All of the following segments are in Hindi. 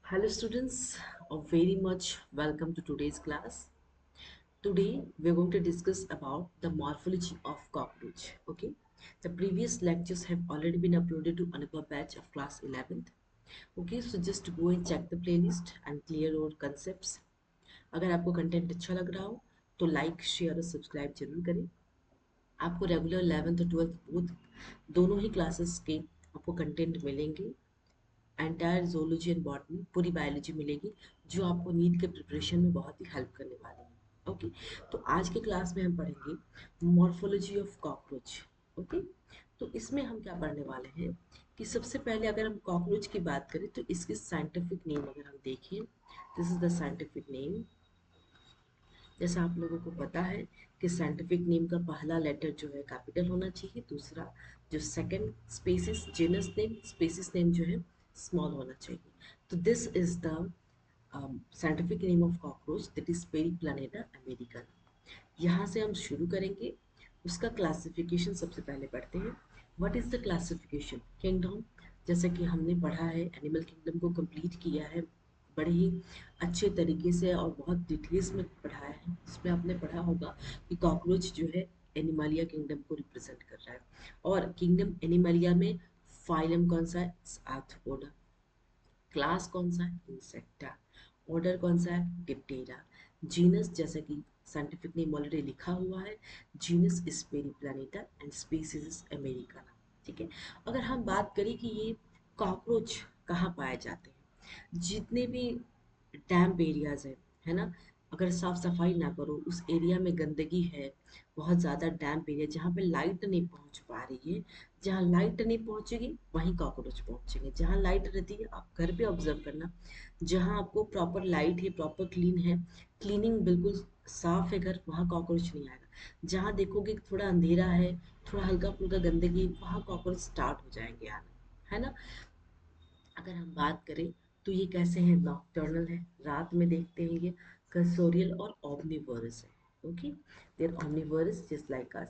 Hello students, very much welcome to today's class. Today we are going to discuss about the morphology of cockroach. Okay, the previous lectures have already been uploaded to another batch of class 11th. Okay, so just go and check the playlist and clear your concepts. अगर आपको कंटेंट अच्छा लग रहा हो तो लाइक शेयर और सब्सक्राइब जरूर करें. आपको रेगुलर 11th और 12th बोथ दोनों ही क्लासेस के आपको कंटेंट मिलेंगे. एंटायर जोलॉजी एंड बॉटनी पूरी बायोलॉजी मिलेगी जो आपको नीट के प्रिपरेशन में बहुत ही हेल्प करने वाली है. ओके, तो आज के क्लास में हम पढ़ेंगे मॉर्फोलॉजी ऑफ कॉकरोच. ओके, तो इसमें हम क्या पढ़ने वाले हैं कि सबसे पहले अगर हम कॉकरोच की बात करें तो इसकी साइंटिफिक नेम अगर हम देखें, this is the scientific name. जैसा आप लोगों को पता है कि साइंटिफिक नेम का पहला लेटर जो है कैपिटल होना चाहिए, दूसरा जो second species genus name species name जो है स्मॉल होना चाहिए. तो this is the scientific name of cockroach, that is Periplaneta American. यहाँ से हम शुरू करेंगे. उसका क्लासिफिकेशन सबसे पहले पढ़ते हैं. What is the classification kingdom. जैसे कि हमने पढ़ा है, एनिमल किंगडम को कंप्लीट किया है बड़े ही अच्छे तरीके से और बहुत डिटेल्स में पढ़ाया है. इसमें आपने पढ़ा होगा कि कॉकरोच जो है एनिमलिया किंगडम को रिप्रेजेंट कर रहा है. और किंगडम एनिमलिया में फाइलम कौन सा है, आर्थ्रोपोडा. क्लास कौन सा है, इंसेक्टा. ऑर्डर कौन सा है, डिप्टेरा. जीनस जैसा कि साइंटिफिक नेम ऑलरेडी लिखा हुआ है, genus is पेरिप्लानेटा and species is Americana. ठीक है, अगर हम बात करें कि ये कॉकरोच कहाँ पाए जाते हैं, जितने भी डैम्प एरियाज है ना, अगर साफ सफाई ना करो, उस एरिया में गंदगी है, बहुत ज़्यादा डैम्प एरिया जहाँ पे लाइट नहीं पहुँच पा रही है, जहाँ लाइट नहीं पहुँचेगी वहीं कॉकरोच पहुँचेंगे. जहाँ लाइट रहती है आप घर पे ऑब्जर्व करना, जहाँ आपको प्रॉपर लाइट है, प्रॉपर क्लीन है, क्लीनिंग बिल्कुल साफ है घर, वहाँ कॉकरोच नहीं आएगा. जहाँ देखोगे थोड़ा अंधेरा है, थोड़ा हल्का फुल्का गंदगी, वहाँ कॉकरोच स्टार्ट हो जाएंगे आना, है ना. अगर हम बात करें तो ये कैसे हैं, नॉकटर्नल है, रात में देखते हैं. ये कर्सोरियल और ओमनिवोरस है. Okay, they are omnivorous just like us.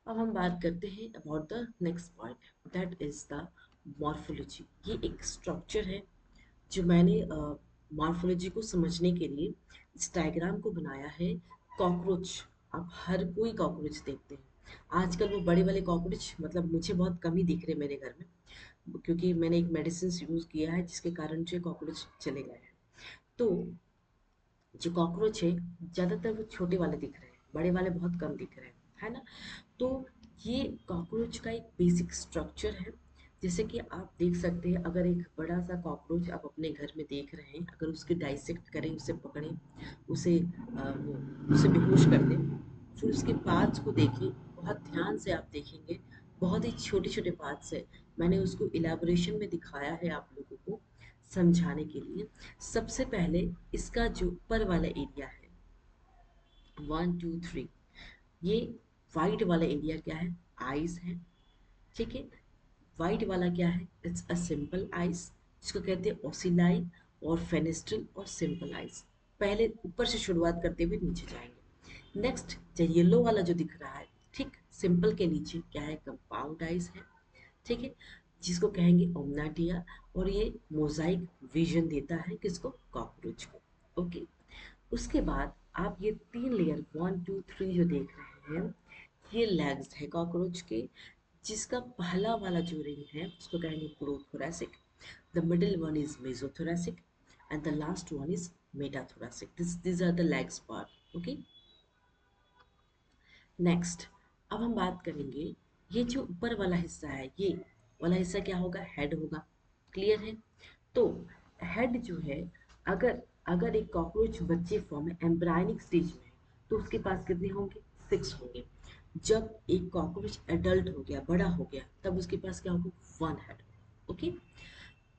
अब हम बात करते हैं about the next point, that is the morphology. ये एक स्ट्रक्चर है जो मैंने मॉर्फोलॉजी को समझने के लिए इस डायग्राम को बनाया है. कॉकरोच, आप हर कोई कॉकरोच देखते हैं आजकल. वो बड़े वाले कॉकरोच मतलब मुझे बहुत कम ही दिख रहे मेरे घर में, क्योंकि मैंने एक मेडिसिन यूज़ किया है जिसके कारण जो कॉकरोच चले गए हैं. तो जो कॉकरोच है ज़्यादातर वो छोटे वाले दिख रहे हैं, बड़े वाले बहुत कम दिख रहे हैं, है ना. तो ये कॉकरोच का एक बेसिक स्ट्रक्चर है. जैसे कि आप देख सकते हैं, अगर एक बड़ा सा कॉकरोच आप अपने घर में देख रहे हैं, अगर उसके डाइसेक्ट करें, उसे पकड़ें, उसे उसे बेहोश कर दें, फिर उसके पार्ट्स को देखें, बहुत ध्यान से आप देखेंगे, बहुत ही छोटे छोटे पार्ट्स है. मैंने उसको इलेबोरेशन में दिखाया है आप लोगों को समझाने के लिए. सबसे पहले इसका जो ऊपर वाला एरिया है, 1 2 3, ये वाइट वाला एरिया क्या है, आइज है. ठीक है, वाइट वाला क्या है, इट्स अ सिंपल आइज, जिसको कहते हैं ओसिलाई और फेनेस्ट्रल और सिंपल आइज. पहले ऊपर से शुरुआत करते हुए नीचे जाएंगे. नेक्स्ट जो येलो वाला जो दिख रहा है, ठीक सिंपल के नीचे क्या है, कंपाउंड आइज है. ठीक है, जिसको कहेंगे ओमनाटिया. और ये मोजाइक विजन देता है किसको, कॉकरोच को. ओके, उसके बाद आप ये तीन लेयर 1 2 3 जो देख रहे हैं, ये लेग्स है कॉकरोच के, जिसका पहला वाला जो रिंग है उसको कहेंगे prothoracic, the middle one is mesothoracic and the last one is metathoracic. This are the legs part. Okay, next अब हम बात करेंगे, ये जो ऊपर वाला हिस्सा है, ये वाला हिस्सा क्या होगा, हेड होगा. क्लियर है. तो हेड जो है, अगर अगर एक कॉकरोच बच्चे फॉर्म में एम्ब्रायनिक स्टेज में है तो उसके पास कितने होंगे, 6 होंगे. जब एक कॉकरोच एडल्ट हो गया, बड़ा हो गया, तब उसके पास क्या होगा, 1 हेड. ओके,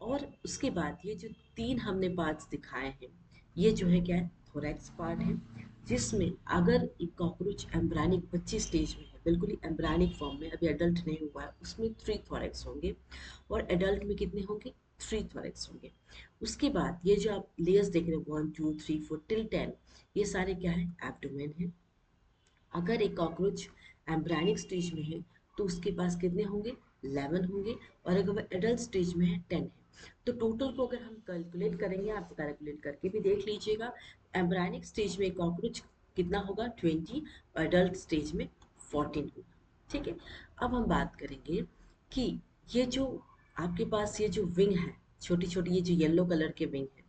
और उसके बाद ये जो तीन हमने पार्ट्स दिखाए हैं, ये जो है क्या है, थोरैक्स पार्ट है, जिसमें अगर एक कॉकरोच एम्ब्रायनिक बच्चे स्टेज में है, बिल्कुल ही एम्ब्रायनिक फॉर्म में, अभी एडल्ट नहीं हुआ है, उसमें 3 थोरैक्स होंगे. और एडल्ट में कितने होंगे, 3 थोरैक्स होंगे. उसके बाद ये जो आप लेयर्स देख रहे हैं 1 2 3 4 टिल 10, ये सारे क्या है, एब्डोमेन है. अगर एक कॉकरोच एम्ब्रायनिक स्टेज में है तो उसके पास कितने होंगे, 11 होंगे, और अगर वह एडल्ट स्टेज में है 10 है। तो टोटल को अगर हम कैलकुलेट करेंगे, आप कैलकुलेट करके भी देख लीजिएगा, एम्ब्रायनिक स्टेज में कॉकरोच कितना होगा 20, और एडल्ट स्टेज में 14 होगा। ठीक है, अब हम बात करेंगे कि ये जो आपके पास ये जो विंग है, छोटी छोटी ये जो येलो कलर के विंग है,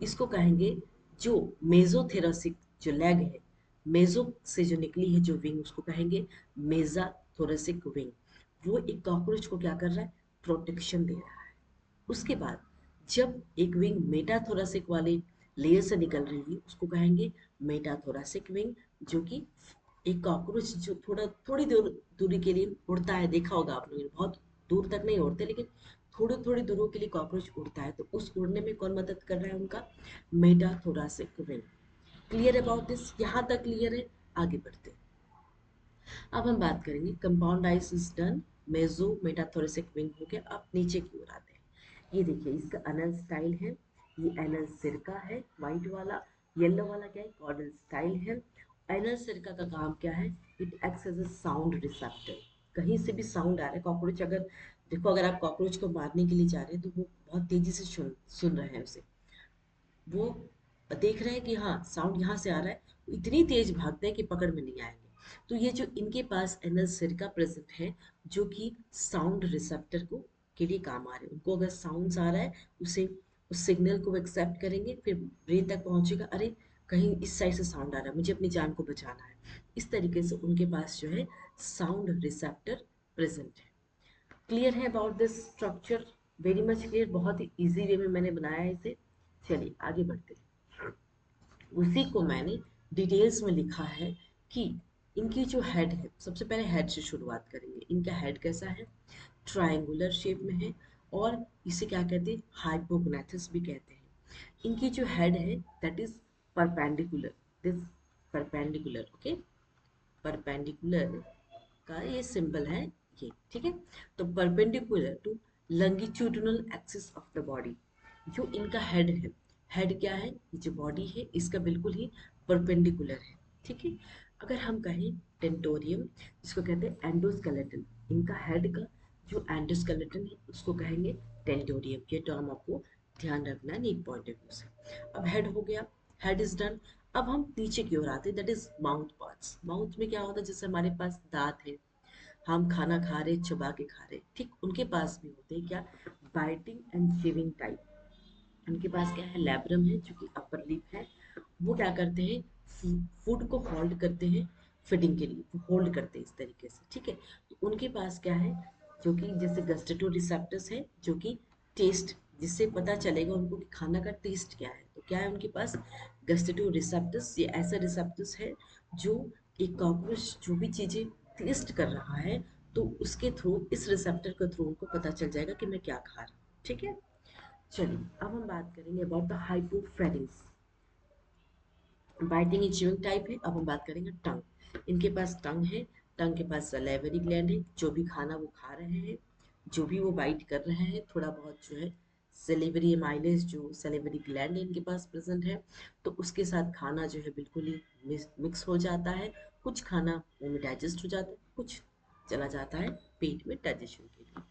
इसको कहेंगे जो मेजोथेरासिक जो लेग है, मेजो से जो निकली है जो विंग, उसको कहेंगे मेजा थोरेसिक विंग। वो एक कॉकरोच को क्या कर रहा है, प्रोटेक्शन दे रहा है। उसके बाद जब एक विंग मेटाथोरासिक वाले लेयर से निकल रही है, उसको कहेंगे मेटाथोरासिक विंग, जो कि एक कॉकरोच जो थोड़ी दूरी के लिए उड़ता है, देखा होगा आप लोगों ने, बहुत दूर तक नहीं उड़ते लेकिन थोड़ी थोड़ी दूरों के लिए कॉकरोच उड़ता है, तो उस उड़ने में कौन मदद कर रहा है, उनका मेटाथोरासिक विंग। क्लियर अबाउट दिस, यहाँ तक क्लियर है? आगे बढ़ते हैं। अब हम बात करेंगे compound eyes is done, meso metathoracic wing हो गया। अब नीचे की ओर आते हैं। ये देखिए इसका एनल स्टाइल है, ये एनल सिरका है वाइट वाला, येलो वाला क्या है, कॉर्डल स्टाइल है। एनल सिरका का काम क्या है, it acts as a sound receptor. कहीं से भी साउंड आ रहा है, कॉकरोच अगर देखो, अगर आप कॉकरोच को मारने के लिए जा रहे हैं तो वो बहुत तेजी से सुन रहे हैं उसे, वो देख रहे हैं कि हाँ साउंड यहाँ से आ रहा है, इतनी तेज भागते हैं कि पकड़ में नहीं आएंगे। तो ये जो इनके पास एनल सिरका प्रेजेंट है, जो कि साउंड रिसेप्टर को के लिए काम आ रहे हैं। उनको अगर साउंड आ रहा है, उसे उस सिग्नल को एक्सेप्ट करेंगे, फिर ब्रेन तक पहुंचेगा, अरे कहीं इस साइड से साउंड आ रहा है, मुझे अपनी जान को बचाना है। इस तरीके से उनके पास जो है साउंड रिसेप्टर प्रेजेंट है। क्लियर है about this structure? Very much clear, बहुत ही इजी वे में मैंने बनाया है इसे। चलिए आगे बढ़ते हैं। उसी को मैंने डिटेल्स में लिखा है कि इनकी जो हेड है, सबसे पहले हेड से शुरुआत करेंगे। इनका हेड कैसा है, ट्रायंगुलर शेप में है, और इसे क्या कहते हैं, हाइपोग्नाथस भी कहते हैं। इनकी जो हेड है that is perpendicular, this perpendicular, okay, perpendicular का ये सिंबल है, ये ठीक है। तो perpendicular to longitudinal axis of the body, जो इनका हेड है, हेड क्या है, ये जो बॉडी है इसका बिल्कुल ही परपेंडिकुलर है। ठीक है, अगर हम कहें टेंटोरियम, जिसको कहते हैं एंडोस्केलेटन, इनका हेड का जो एंडोस्केलेटन है उसको कहेंगे टेंटोरियम। ये टर्म आपको ध्यान रखना है नीट पॉइंट ऑफ व्यू से। अब हेड हो गया, हेड इज डन। अब हम नीचे की ओर आते हैं, that is mouth parts. Mouth में क्या होता है, जैसे हमारे पास दांत है, हम खाना खा रहे, चबा के खा रहे, ठीक उनके पास भी होते हैं क्या, बाइटिंग एंड चेविंग टाइप। उनके पास क्या है, लैब्रम है जो कि अपर लिप है। वो क्या करते हैं, फूड को होल्ड करते हैं, फीडिंग के लिए वो होल्ड करते हैं इस तरीके से। ठीक है, तो उनके पास क्या है, जो कि जैसे गस्टेटो रिसेप्टर्स है, जो कि टेस्ट, जिससे पता चलेगा उनको कि खाना का टेस्ट क्या है। तो क्या है उनके पास, गस्टेटो रिसेप्टर्स। ये ऐसा रिसेप्टर्स है जो एक कॉकरोच जो भी चीज़ें टेस्ट कर रहा है, तो उसके थ्रू, इस रिसेप्टर के थ्रू उनको पता चल जाएगा कि मैं क्या खा रहा हूँ। ठीक है, चलिए अब हम बात करेंगे about the hypopharynx. Biting and chewing type है। अब हम बात करेंगे टंग। इनके पास टंग है, टंग के पास सलेवरी ग्लैंड है, जो भी खाना वो खा रहे हैं, जो भी वो बाइट कर रहे हैं, थोड़ा बहुत जो है सेलिवरी एमाइलेज, जो सेलिवरी ग्लैंड इनके पास प्रेजेंट है, तो उसके साथ खाना जो है बिल्कुल ही मिक्स हो जाता है। कुछ खाना मुंह में डाइजेस्ट हो जाता है, कुछ चला जाता है पेट में डाइजेशन के लिए।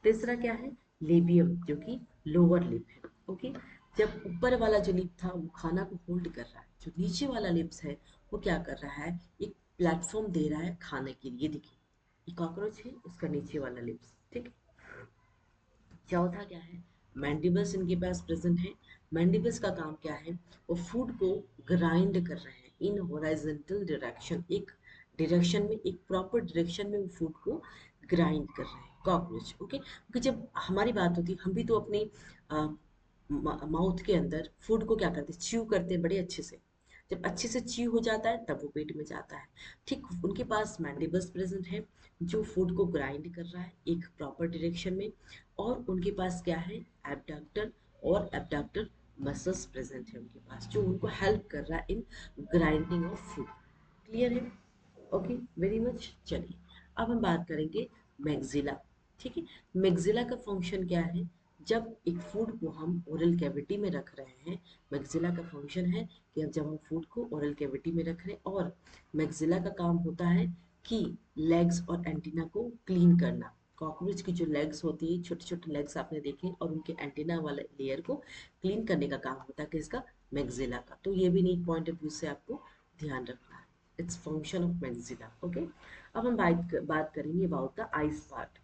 तीसरा क्या है, लेबियम, जो कि लोअर लिप है। ओके, जब ऊपर वाला जो लिप था वो खाना को होल्ड कर रहा है, जो नीचे वाला लिप्स है वो क्या कर रहा है, एक प्लेटफॉर्म दे रहा है खाने के लिए। देखिए ये कॉकरोच है, उसका नीचे वाला लिप्स। ठीक, चौथा क्या है, मैंडिबल्स इनके पास प्रेजेंट है। मैंडिबल्स का काम क्या है, वो फूड को ग्राइंड कर रहे हैं इन हॉरिजॉन्टल डायरेक्शन, एक डायरेक्शन में, एक प्रॉपर डायरेक्शन में वो फूड को ग्राइंड कर रहे हैं कॉकरोच। ओके, क्योंकि जब हमारी बात होती है, हम भी तो अपनी माउथ के अंदर फूड को क्या करते हैं, च्यू करते हैं बड़े अच्छे से। जब अच्छे से च्यू हो जाता है तब वो पेट में जाता है। ठीक उनके पास मैंडिबल्स प्रेजेंट है, जो फूड को ग्राइंड कर रहा है एक प्रॉपर डायरेक्शन में। और उनके पास क्या है, एब्डक्टर और एब्डक्टर मसल्स प्रेजेंट है उनके पास, जो उनको हेल्प कर रहा है in grinding of food. Clear है? Okay, very much. चलिए अब हम बात करेंगे मैग्जिला। ठीक है, मैग्जिला का फंक्शन क्या है, जब एक फूड को हम ओरल कैविटी में रख रहे हैं, मैग्जिला का फंक्शन है कि अब जब हम फूड को ओरल कैविटी में रख रहे हैं, और मैग्जिला का काम होता है कि लेग्स और एंटीना को क्लीन करना। कॉकरोच की जो लेग्स होती है, छोटे छोटे लेग्स आपने देखे, और उनके एंटीना वाले लेयर को क्लीन करने का काम होता है किसका, मैक्सिला का। तो ये भी नीट पॉइंट ऑफ व्यू से आपको ध्यान रखना है, its function of maxilla. Okay, अब हम बात करेंगे about the ice part.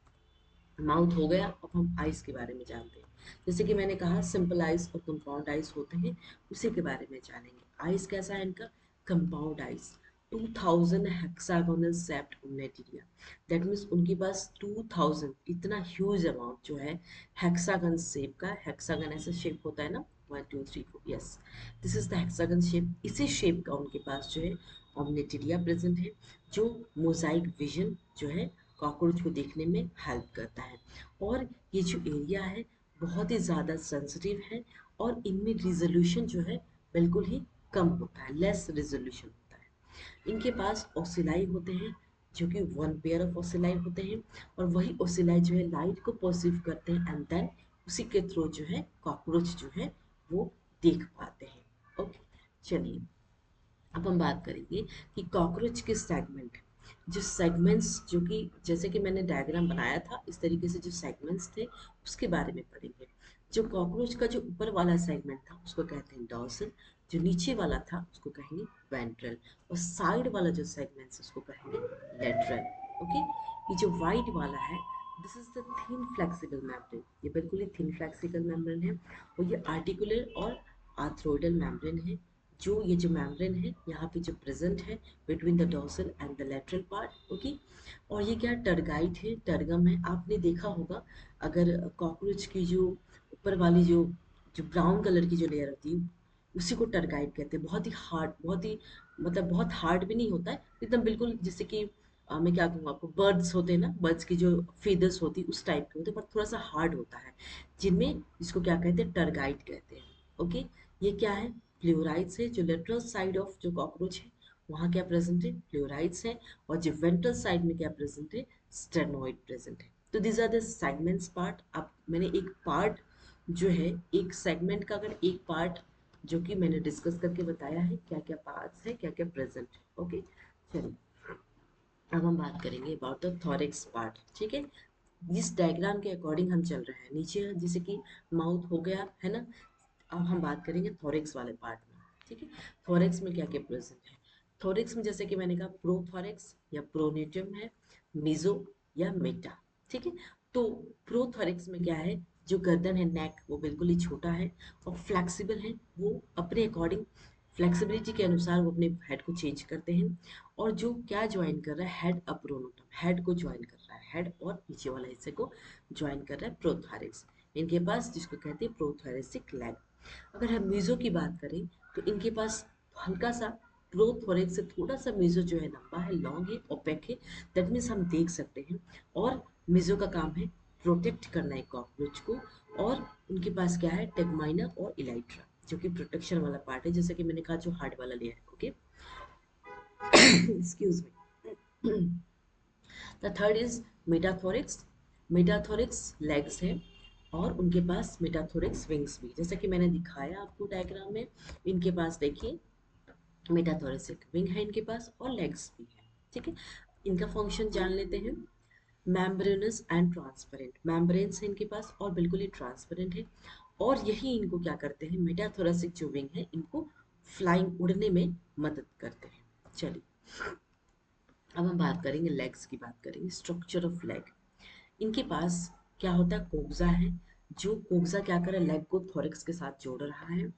Mouth हो गया, अब हम आइस के बारे में जानते हैं। जैसे कि मैंने कहा सिंपल आइस और कंपाउंड आइस होते हैं, उसी के बारे में जानेंगे। आइस कैसा है इनका, compound eyes, 2000 hexagonal sept ommatidia, that means उनके पास 2000 इतना ह्यूज अमाउंट जो है हेक्सागन शेप का। हेक्सागन ऐसा शेप होता है ना, 1 2 3 4, yes, this is the hexagon shape. इसी शेप का उनके पास जो है ओमनेटिरिया प्रेजेंट है, जो मोजाइक विजन जो है कॉकरोच को देखने में हेल्प करता है। और ये जो एरिया है बहुत ही ज़्यादा सेंसिटिव है, और इनमें रिजोल्यूशन जो है बिल्कुल ही कम होता है, लेस रिजोल्यूशन होता है। इनके पास ओसिलाई होते हैं, जो कि वन पेयर ऑफ ओसिलाई होते हैं, और वही ओसिलाई जो है लाइट को परसीव करते हैं, एंड देन उसी के थ्रू जो है कॉकरोच जो है वो देख पाते हैं। ओके, चलिए अब हम बात करेंगे कि कॉकरोच के सेगमेंट, जो सेगमेंट्स, जो कि जैसे कि मैंने डायग्राम बनाया था इस तरीके से जो सेगमेंट्स थे उसके बारे में पढ़ेंगे। जो कॉकरोच का जो ऊपर वाला सेगमेंट था उसको कहते हैं डॉर्सल, जो नीचे वाला था उसको कहेंगे वेंट्रल, और साइड वाला जो सेगमेंट है उसको कहेंगे लेटरल। ओके, ये जो वाइट वाला है this is the thin flexible membrane, ये बिल्कुल ही थिन फ्लेक्सिबल मेम्ब्रेन है, और ये आर्टिकुलर और आर्थ्रोइडल मेम्ब्रेन है। जो ये जो मेम्ब्रेन है यहाँ पे जो प्रेजेंट है between the dorsal and the lateral part. Okay, और ये क्या टर्गाइट है, टर्गम है, आपने देखा होगा अगर कॉकरोच की जो ऊपर वाली जो जो ब्राउन कलर की जो लेयर होती है उसी को टर्गाइट कहते हैं। बहुत ही हार्ड, बहुत ही मतलब बहुत हार्ड भी नहीं होता है एकदम, बिल्कुल जैसे कि मैं क्या कहूँगा आपको, बर्ड्स होते हैं ना, बर्ड्स की जो feathers होती है उस टाइप के होते हैं, पर थोड़ा सा हार्ड होता है, जिनमें जिसको क्या कहते हैं, टर्गाइट कहते हैं। ओके, ये क्या है, फ्लोराइड्स है। जो लेटरल साइड ऑफ जो कॉकरोच है वहाँ क्या प्रेजेंट है, फ्लोराइड्स है, और जो वेंट्रल साइड में क्या प्रेजेंट है, स्टेनोइड प्रेजेंट है। तो these are the segments part. अब मैंने एक पार्ट जो है, एक सेगमेंट का अगर एक पार्ट जो कि मैंने डिस्कस करके बताया है क्या क्या पार्ट्स है, क्या क्या प्रेजेंट है। ओके, चलिए अब हम बात करेंगे अबाउट द थॉरेक्स पार्ट। ठीक है, इस डायग्राम के अकॉर्डिंग हम चल रहे हैं। नीचे जैसे कि माउथ हो गया है ना, अब हम बात करेंगे थोरेक्स वाले पार्ट में। ठीक है, थोरेक्स में क्या क्या प्रेजेंट है। थोरेक्स में जैसे कि मैंने कहा प्रोथोरेक्स या प्रोनेटियम है, मीजो या मेटा। ठीक है, तो प्रोथोरेक्स में क्या है, जो गर्दन है, नेक, वो बिल्कुल ही छोटा है और फ्लेक्सिबल है। वो अपने अकॉर्डिंग फ्लेक्सिबिलिटी के अनुसार वो अपने हेड को चेंज करते हैं। और जो क्या ज्वाइन कर रहा है, हेड अप्रोनोटम, हेड को ज्वाइन कर रहा है, हेड और नीचे वाला हिस्से को ज्वाइन कर रहा है प्रोथोरेक्स। इनके पास जिसको कहते हैं प्रोथोरेसिक लेग। अगर हम मीजो की बात करें तो इनके पास हल्का सा प्रोथोरेक्स से थोड़ा सा मीजो जो है लंबा है, लॉन्ग है, ओपेक है, दैट मीन्स हम देख सकते हैं। और मीजो का काम है प्रोटेक्ट करना है कॉकरोच को। और उनके पास क्या है, टेगमाइना और इलाइट्रा, जो कि प्रोटेक्शन वाला पार्ट है, जैसे कि मैंने कहा जो हार्ड वाला लेयर है। Okay, excuse me. The third is metathorax. Metathorax legs हैं, और उनके पास मेटाथोरिक्स विंग्स भी, जैसे कि मैंने दिखाया आपको डायग्राम में। इनके पास देखिए मेटाथोरेसिक विंग है इनके पास, और लेग्स भी है। ठीक है, इनका फंक्शन जान लेते हैं। मैम्ब्रेनस एंड ट्रांसपेरेंट, मैम्ब्रेन्स है इनके पास और बिल्कुल ही ट्रांसपेरेंट है। और यही इनको क्या करते हैं, मेटाथोरेसिक जो विंग है इनको फ्लाइंग, उड़ने में मदद करते हैं। चलिए अब हम बात करेंगे लेग्स की, बात करेंगे स्ट्रक्चर ऑफ लेग। इनके पास क्या होता है, कोक्सा है, जो कोक्सा क्या कर रहा है, लेग को थोरैक्स के साथ जोड़ रहा है।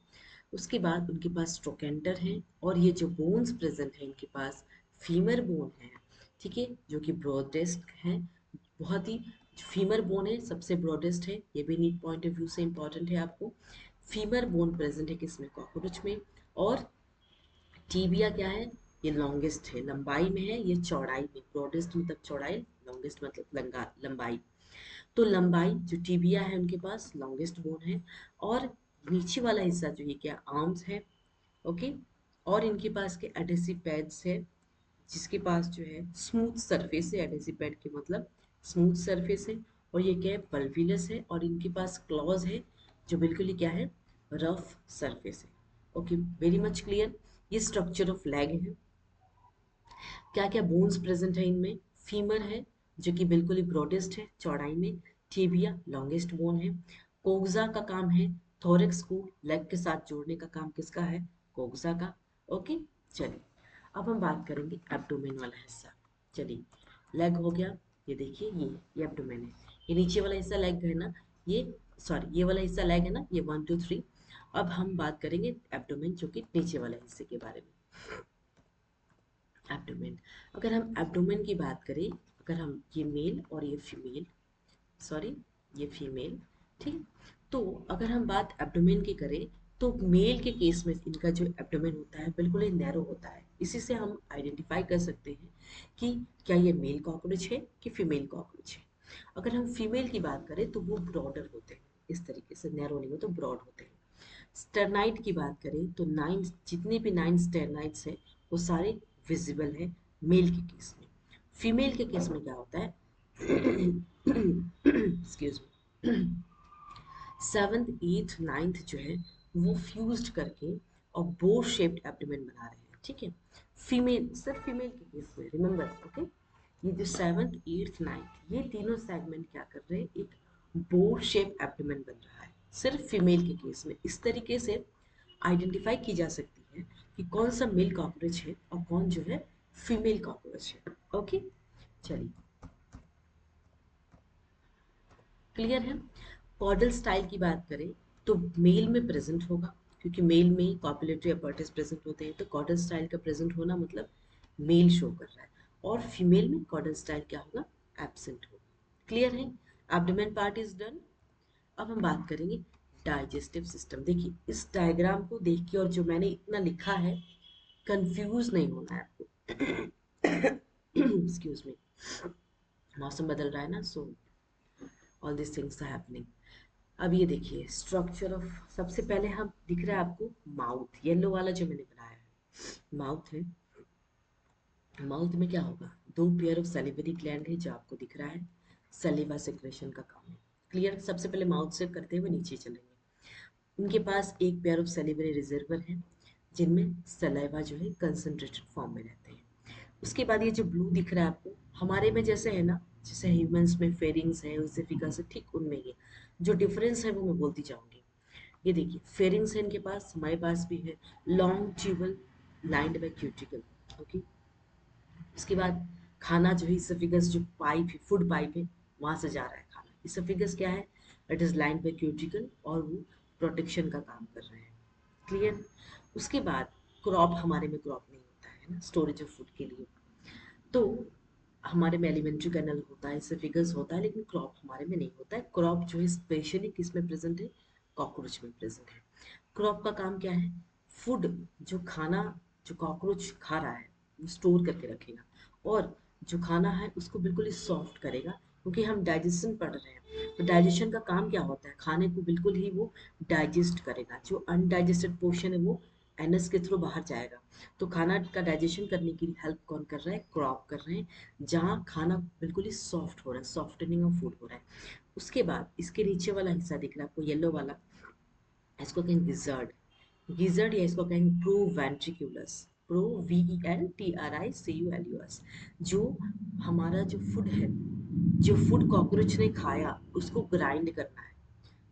उसके बाद उनके पास ट्रोकेंटर है, और ये जो बोन्स प्रेजेंट है इनके पास, फीमर बोन है। ठीक है, जो कि ब्रॉडेस्ट है, बहुत ही, फीमर बोन है सबसे ब्रॉडेस्ट है, ये भी नीट पॉइंट ऑफ व्यू से इंपॉर्टेंट है आपको। फीमर बोन प्रेजेंट है किसमें, कॉकरोच में। और टीबिया क्या है, ये लॉन्गेस्ट है, लंबाई में है, ये चौड़ाई में, ब्रॉडेस्ट मतलब चौड़ाई, लॉन्गेस्ट मतलब लंबाई। तो लंबाई जो टीबिया है उनके पास लॉन्गेस्ट बोन है। और नीचे वाला हिस्सा जो ये क्या, आर्म्स है। ओके, और इनके पास के एडेसिव पैड्स है, जिसके पास जो है स्मूथ सरफेस है, एडेसिव पैड के मतलब स्मूथ सरफेस है। और ये क्या है, पल्विलस है, और इनके पास क्लॉज है जो बिल्कुल ही क्या है, रफ सरफेस है। Okay, very much clear. ये स्ट्रक्चर ऑफ लेग है। क्या क्या बोन्स प्रेजेंट है इनमें, फीमर है जो कि बिल्कुल ही ब्रॉडेस्ट है चौड़ाई में। टिबिया लॉन्गेस्ट बोन है। कोक्सा का काम है थोरेक्स को लेग के साथ जोड़ने का काम किसका है? कोक्सा का। ओके, चलिए अब हम बात करेंगे एब्डोमेन वाला हिस्सा। चलिए, लेग हो गया, ये देखिए ये एब्डोमेन है। ये नीचे वाला हिस्सा लेग है ना, ये सॉरी ये वाला हिस्सा लेग है ना, ये 1 2 3। अब हम बात करेंगे एब्डोमेन जो कि नीचे वाले हिस्से के बारे में। एब्डोमेन, अगर हम एब्डोमेन की बात करें, अगर हम ये मेल और ये फीमेल, सॉरी ये फीमेल, ठीक। तो अगर हम बात एब्डोमेन की करें तो मेल के केस में इनका जो एब्डोमेन होता है बिल्कुल ही नैरो होता है। इसी से हम आइडेंटिफाई कर सकते हैं कि क्या ये मेल कॉकरोच है कि फीमेल कॉकरोच है। अगर हम फीमेल की बात करें तो वो ब्रॉडर होते हैं, इस तरीके से नैरो नहीं हो तो ब्रॉड होते हैं। स्टर्नाइट की बात करें तो 9 जितने भी 9 स्टर्नाइट्स हैं वो सारे विजिबल है मेल के केस में। फीमेल के केस में क्या होता है, excuse me, seventh eighth ninth जो है वो फ्यूज्ड करके और बोर शेप्ड एब्डोमेन बना रहे हैं, ठीक है। फीमेल, सिर्फ फीमेल के केस में रिमेंबर, ओके। ये जो सेवन्थ एट्थ नाइन्थ ये तीनों सेगमेंट क्या कर रहे हैं, एक बोर शेप एब्डोमेन बन रहा है सिर्फ फीमेल के केस में। इस तरीके से आइडेंटिफाई की जा सकती है कि कौन सा मेल कॉकरोच है और कौन जो है फीमेल कॉकरोच है। ओके, चलिए, क्लियर है। कॉर्डल स्टाइल की बात करें तो मेल में प्रेजेंट होगा, क्योंकि मेल में कॉपुलेटरी अपॉर्टिस प्रेजेंट होते हैं, तो कॉर्डल स्टाइल का प्रेजेंट होना मतलब मेल शो कर रहा है। और फीमेल में कॉर्डल स्टाइल क्या होगा, एब्सेंट होगा। क्लियर है, एब्डोमेन पार्ट इज डन। अब हम बात करेंगे डाइजेस्टिव सिस्टम। देखिए इस डायग्राम को देख के और जो मैंने इतना लिखा है, कंफ्यूज नहीं होना है आपको। एक्सक्यूज मी, मौसम बदल रहा है ना, so all this things are happening. अब ये देखिए स्ट्रक्चर ऑफ, सबसे पहले हम दिख रहा है आपको माउथ, येलो वाला जो मैंने बनाया है माउथ है। माउथ में क्या होगा, दो पेयर ऑफ सैलिवरी ग्लैंड है जो आपको दिख रहा है, सलीवा सेक्रेशन का काम है। क्लियर, सबसे पहले माउथ से करते हुए नीचे चलेंगे। उनके पास एक पेयर ऑफ सैलिवरी रिजर्वर है जिनमें सलाइवा जो है कंसंट्रेटेड फॉर्म में रहते हैं। उसके बाद ये जो ब्लू दिख रहा है आपको, हमारे में जैसे है ना, जैसे ह्यूमंस में फेरिंग्स है उससे फिगस है, ठीक उनमें ही है। जो डिफरेंस है वो मैं बोलती जाऊंगी। ये देखिए फेरिंग्स है इनके पास, हमारे पास भी है long tubule lined by cuticle. Okay, उसके बाद खाना जो है इसोफिगस जो पाइप है, फूड पाइप है, वहां से जा रहा है खाना। इसोफिगस क्या है, it is lined by cuticle और वो प्रोटेक्शन का काम कर रहे हैं। क्लियर। उसके बाद क्रॉप, हमारे में क्रॉप नहीं होता है ना स्टोरेज ऑफ फूड के लिए, तो हमारे में एलिमेंट्री कैनल होता है, इसोफिगस होता है, लेकिन क्रॉप हमारे में नहीं होता है। क्रॉप जो है स्पेशली किस में प्रेजेंट है, कॉकरोच में प्रेजेंट है। क्रॉप का काम क्या है, फूड, जो खाना जो कॉकरोच खा रहा है वो स्टोर करके रखेगा, और जो खाना है उसको बिल्कुल ही सॉफ्ट करेगा। क्योंकि हम डाइजेशन पढ़ रहे हैं, तो डाइजेशन का काम क्या होता है, खाने को बिल्कुल ही वो डाइजेस्ट करेगा। जो अनडाइजेस्टेड पोर्शन है वो एनस के थ्रू बाहर जाएगा। तो खाना का डाइजेशन करने के लिए हेल्प कौन कर रहा है, क्रॉप कर रहे हैं, जहाँ खाना बिल्कुल ही सॉफ्ट हो रहा है, सॉफ्टनिंग ऑफ फूड हो रहा है। उसके बाद इसके नीचे वाला हिस्सा दिख रहा है आपको येलो वाला, इसको कहेंगे गिजर्ड। गिजर्ड या इसको कहेंगे प्रोवेंट्रिकुलस, प्रो VENTRICULUS। जो हमारा जो फूड है, जो फूड कॉकरोच ने खाया उसको ग्राइंड करना है।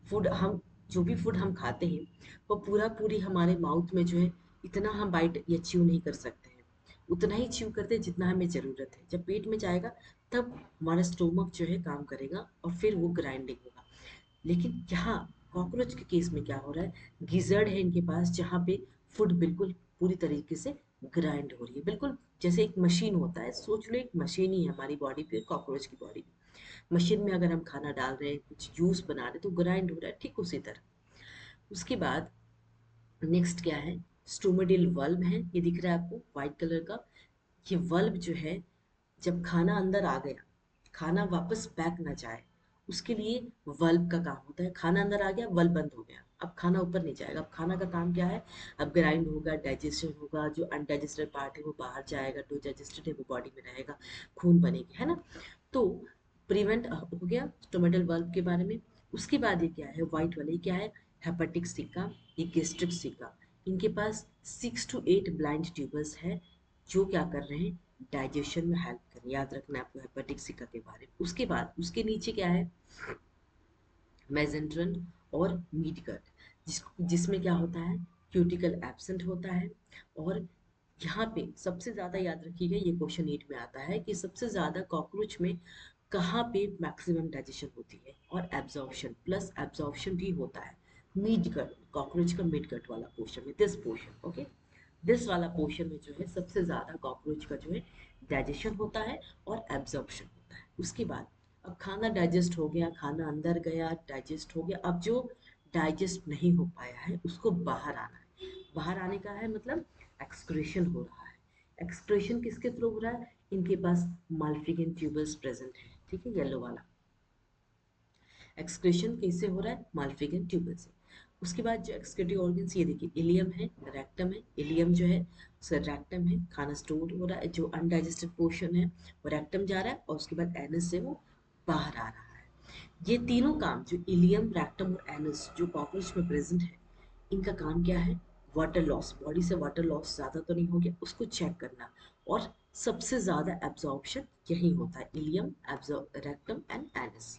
फूड हम, जो भी फूड हम खाते हैं वो पूरा पूरी हमारे माउथ में जो है, इतना हम बाइट या च्यू नहीं कर सकते हैं। उतना ही च्यू करते हैं जितना हमें ज़रूरत है। जब पेट में जाएगा तब हमारा स्टोमक जो है काम करेगा और फिर वो ग्राइंडिंग होगा। लेकिन यहाँ कॉकरोच के केस में क्या हो रहा है, गिजर्ड है इनके पास जहाँ पे फूड बिल्कुल पूरी तरीके से ग्राइंड हो रही है, बिल्कुल जैसे एक मशीन होता है, सोच लो एक मशीन ही है हमारी बॉडी पे, कॉकरोच की बॉडी में। मशीन में अगर हम खाना डाल रहे हैं, कुछ जूस बना रहे हैं तो ग्राइंड हो रहा है, ठीक उसी तरह। उसके बाद नेक्स्ट क्या है, स्टोमेडियल वल्ब है, ये दिख रहा है आपको व्हाइट कलर का। ये वल्ब जो है, जब खाना अंदर आ गया, खाना वापस बैक ना जाए, उसके लिए वल्ब का काम होता है। खाना अंदर आ गया, वल्ब बंद हो गया, अब खाना ऊपर नहीं जाएगा। अब खाना का काम क्या है, अब ग्राइंड होगा, डाइजेशन होगा, जो अनडाइजेस्टेड पार्ट है वो बाहर जाएगा, जो डाइजेस्टेड है वो बॉडी में रहेगा, खून बनेगी, है ना। तो प्रिवेंट हो गया स्टोमेटल वल्ब के बारे में। उसके बाद ये क्या है, व्हाइट वाले क्या है, हेपेटिक सिक्का, ये गैस्ट्रिक सिक्का। इनके पास 6 to 8 ब्लाइंड ट्यूबर्स है जो क्या कर रहे हैं, डाइजेशन में हेल्प करें। याद रखना है आपको हेपेटिक सिक्का के बारे में। उसके बाद उसके नीचे क्या है, मेसेंट्रल और मीट गट, जिसमें क्या होता है, क्यूटिकल एब्सेंट होता है। और यहाँ पे सबसे ज़्यादा याद रखिएगा, ये क्वेश्चन 8 में आता है कि सबसे ज़्यादा कॉकरोच में कहाँ पे मैक्सिमम डाइजेशन होती है और एब्जॉर्प्शन, प्लस एब्जॉर्प्शन भी होता है मीट गट, कॉकरोच का मीट गट वाला पोर्शन में, दिस पोर्शन, ओके। दिस वाला पोर्शन में जो है सबसे ज़्यादा कॉकरोच का जो है डाइजेशन होता है और एब्जॉर्प्शन होता है। उसके बाद अब खाना डाइजेस्ट हो गया, खाना अंदर गया, डाइजेस्ट हो गया, अब जो डाइजेस्ट नहीं हो पाया है उसको बाहर आना है। बाहर आने का है मतलब एक्सक्रीशन हो रहा है। एक्सक्रीशन किसके थ्रू हो रहा है, इनके पास माल्फिगन ट्यूबल्स प्रेजेंट है, ठीक है, येलो वाला। एक्सक्रीशन कैसे हो रहा है, माल्फिगन ट्यूबल से। उसके बाद जो एक्सक्रीटरी ऑर्गन्स, ये देखिए इलियम है, रेक्टम है। इलियम जो है रेक्टम है, खाना स्टोर हो रहा है, जो अनडाइजेस्टेड पोर्शन है वो रेक्टम जा रहा है और उसके बाद एनस से वो बाहर आ रहा है। ये तीनों काम, जो इलियम, रेक्टम और एनस जो कॉकरोच में प्रेजेंट है, इनका काम क्या है, वाटर लॉस, बॉडी से वाटर लॉस ज़्यादा तो नहीं हो गया उसको चेक करना। और सबसे ज़्यादा एब्जॉर्प्शन यही होता है, ileum, rectum and anus.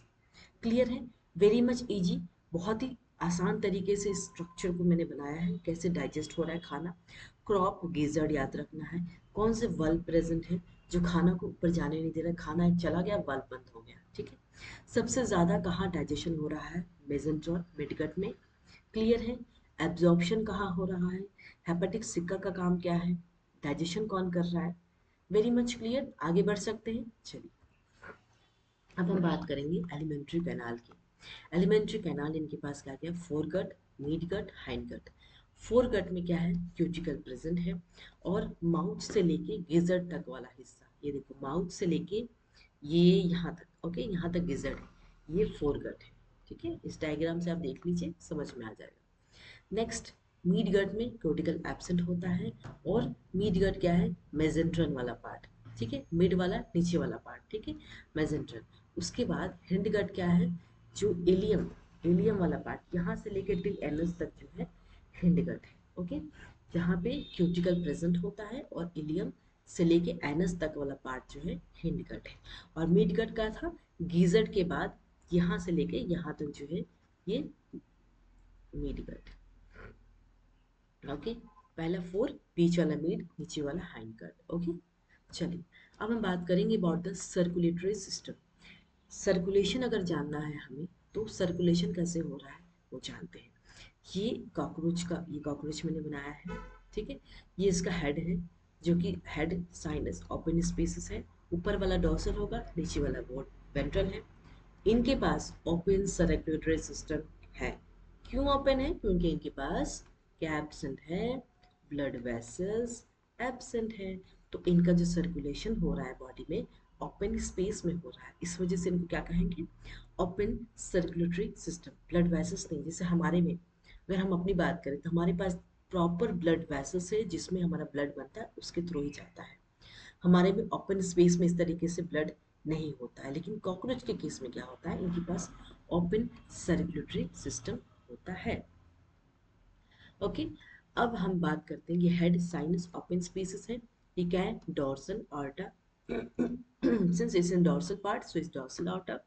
Clear है, वेरी मच इजी। बहुत ही आसान तरीके से स्ट्रक्चर को मैंने बनाया है, कैसे डाइजेस्ट हो रहा है खाना। क्रॉप गिजर्ड याद रखना है, कौन से वल्व प्रेजेंट है जो खाना को ऊपर जाने नहीं दे रहा, खाना चला गया, वल्व बंद हो गया, ठीक है। सबसे ज़्यादा कहाँ डाइजेशन हो रहा है, मेसेंट्रल मिडगट में। क्लियर है, एब्जॉर्प्शन कहाँ हो रहा है, हेपेटिक सिक्का का काम क्या है, डाइजेशन कौन कर रहा है। वेरी मच क्लियर, आगे बढ़ सकते हैं, चलिए। अब हम बात करेंगे एलिमेंट्री कैनाल की। एलिमेंट्री कैनाल, इनके पास क्या क्या, फोरगट, मिड गट, हाइंड गट। फोरगट में क्या है, क्यूटिकल प्रेजेंट है और माउथ से लेके गिजर्ड तक वाला हिस्सा, ये देखो माउथ से लेके ये यहाँ तक, ओके, यहाँ तक गिजर्ड है, ये फोरगट है, ठीक है। इस डायग्राम से आप देख लीजिए, समझ में आ जाएगा। नेक्स्ट, मीड गट में क्यूटिकल एब्सेंट होता है और मीड गट क्या है, मेसेंट्रल वाला पार्ट, ठीक है, मिड वाला नीचे वाला पार्ट, ठीक है, मेसेंट्रल। उसके बाद हिंड गट क्या है, जो एलियम, एलियम वाला पार्ट यहाँ से लेकर टिल एनस तक जो है हिंड गट है, ओके। जहाँ पे क्यूटिकल प्रेजेंट होता है और इलियम से लेके एनस तक वाला पार्ट जो है हिंड गट है। और मिड गट का था गीजर्ड के बाद यहाँ से लेके यहाँ तक जो है ये मिड गट, ओके। पहला फोर, बीच वाला मिड, नीचे वाला हाइंड कट, ओके। चलिए, अब हम बात करेंगे about the circulatory system. Circulation अगर जानना है हमें, तो सर्कुलेशन कैसे हो रहा है वो जानते हैं। ये कॉकरोच का, ये कॉकरोच मैंने बनाया है, ठीक है। ये इसका हेड है, जो कि हेड साइनस ओपन स्पेसेस है, ऊपर वाला डॉर्सल होगा, नीचे वाला बोर्ड वेंट्रल है। इनके पास ओपन सर्कुलेटरी सिस्टम है। क्यों ओपन है, क्योंकि इनके पास क्या एब्सेंट है, ब्लड वेसल्स एब्सेंट है। तो इनका जो सर्कुलेशन हो रहा है बॉडी में ओपन स्पेस में हो रहा है, इस वजह से इनको क्या कहेंगे, open circulatory system. Blood vessels नहीं, जैसे हमारे में अगर हम अपनी बात करें तो हमारे पास प्रॉपर ब्लड वेसल्स है, जिसमें हमारा ब्लड बनता है उसके थ्रू ही जाता है। हमारे में ओपन स्पेस में इस तरीके से ब्लड नहीं होता है। लेकिन कॉकरोच के केस में क्या होता है, इनके पास ओपन सर्कुलेटरी सिस्टम होता है, ओके। अब हम बात करते हैं, ये हेड साइनस ओपन स्पेसेस है, ये क्या है, dorsal aorta, since it's in dorsal part so it's dorsal aorta.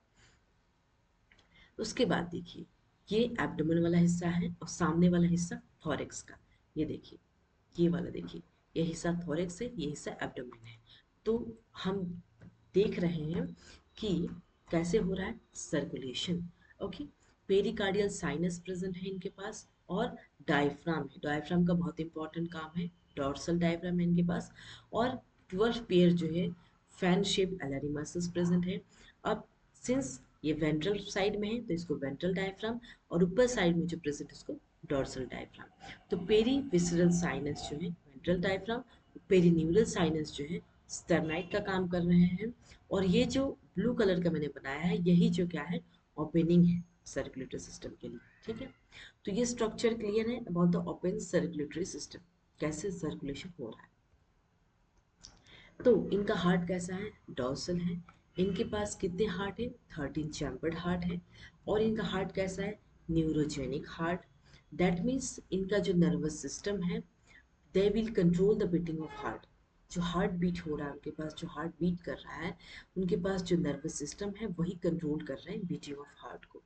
उसके बाद देखिए, ये एब्डोमेन वाला हिस्सा है और सामने वाला हिस्सा थोरेक्स का, ये देखिए, ये वाला देखिए, ये हिस्सा थोरेक्स है, ये हिस्सा एब्डोमेन है। तो हम देख रहे हैं कि कैसे हो रहा है circulation, okay. Pericardial sinus present है इनके पास और डायफ्राम है, डायफ्राम का बहुत इंपॉर्टेंट काम है, डॉर्सल डायफ्राम है इनके पास। और 12 पेयर जो है फैन शेप एलरिमासस प्रेजेंट है। अब सिंस ये वेंट्रल साइड में है तो इसको वेंट्रल डायफ्राम, और ऊपर साइड में जो प्रेजेंट है इसको डॉर्सल डायफ्राम। तो पेरी विसरल साइनस जो है वेंट्रल डायफ्राम, पेरिन्यूरल साइनस जो है स्टर्नाइट का काम कर रहे हैं। और ये जो ब्लू कलर का मैंने बनाया है, यही जो क्या है, ओपनिंग है सर्कुलेटरी सिस्टम के लिए, ठीक है। तो ये स्ट्रक्चर क्लियर है about the open circulatory system, कैसे सर्कुलेशन हो रहा है। तो इनका हार्ट कैसा है, डॉर्सल है। इनके पास कितने हार्ट है, 13 चैम्बर्ड हार्ट है। और इनका हार्ट कैसा है, न्यूरोजेनिक हार्ट। दैट मीन्स इनका जो नर्वस सिस्टम है, they will control the beating of heart. जो हार्ट बीट हो रहा है उनके पास, जो हार्ट बीट कर रहा है उनके पास जो नर्वस सिस्टम है वही कंट्रोल कर रहे हैं बीटिंग ऑफ हार्ट को।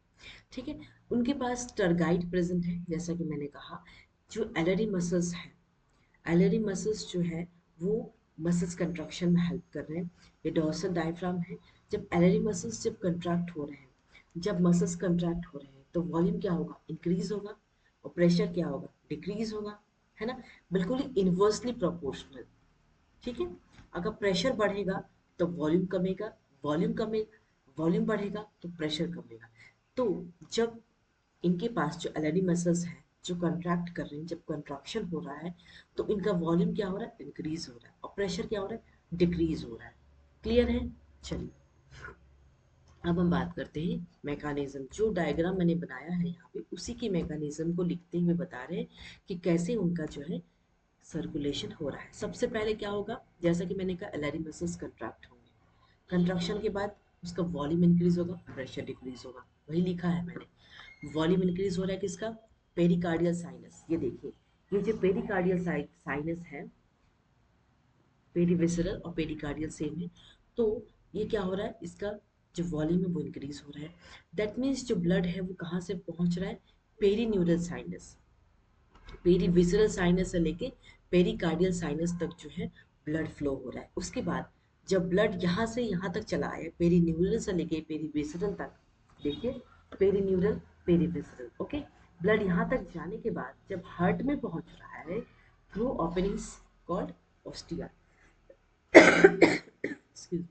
ठीक है। उनके पास टरगाइड प्रेजेंट है, जैसा कि मैंने कहा। जो एलरी मसल्स हैं, एलरी मसल्स जो है वो मसल्स कंट्रक्शन में हेल्प कर रहे हैं। ये डोर्सल डायफ्राम है। जब एलरी मसल्स जब कंट्रैक्ट हो रहे हैं, जब मसल्स कंट्रैक्ट हो रहे हैं तो वॉल्यूम क्या होगा, इंक्रीज होगा, और प्रेशर क्या होगा, डिक्रीज होगा, है ना। बिल्कुल ही इन्वर्सली प्रोपोर्शनल। ठीक है। अगर प्रेशर बढ़ेगा तो वॉल्यूम कमेगा, वॉल्यूम कमेगा, वॉल्यूम बढ़ेगा तो प्रेशर कमेगा। तो जब इनके पास जो एलईडी मसल्स हैं जो कंट्रैक्ट कर रहे हैं, जब कंट्रैक्शन हो रहा है तो इनका वॉल्यूम क्या हो रहा है, इंक्रीज हो रहा है, और प्रेशर क्या हो रहा है, डिक्रीज हो रहा है। क्लियर है। चलिए अब हम बात करते हैं मैकेनिज्म। जो डायग्राम मैंने बनाया है यहाँ पे उसी की मैकेनिज्म को लिखते हुए बता रहे हैं कि कैसे उनका जो है सर्कुलेशन हो रहा है। सबसे पहले क्या होगा, जैसा कि मैंने कहा एलआरई मसल्स कंट्रैक्ट होंगे, कंट्रैक्शन के बाद उसका वॉल्यूम इंक्रीज होगा, प्रेशर डिक्रीज होगा, वही लिखा है मैंने। वॉल्यूम इंक्रीज हो रहा है किसका, पेरिकार्डियल साइनस। ये देखिए, ये जो पेरिकार्डियल साइनस है, पेरीविसरल और पेरिकार्डियल सेम है। तो ये क्या हो रहा है, इसका जो वॉल्यूम है वो इंक्रीज हो रहा है। दैट मीन्स जो ब्लड है वो कहाँ से पहुंच रहा है, पेरीन्यूरल साइनस, पेरीविसरल साइनस से लेके पेरिकार्डियल साइनस तक जो है ब्लड फ्लो हो रहा है। उसके बाद जब ब्लड यहाँ से यहाँ तक चला आया, पेरीन्यूरल से लेके पेरीविसरल तक, देखिए पेरीन्यूरल, पेरीविसरल, ओके। ब्लड यहाँ तक जाने के बाद जब हार्ट में पहुंच रहा है through openings called ostia, excuse me,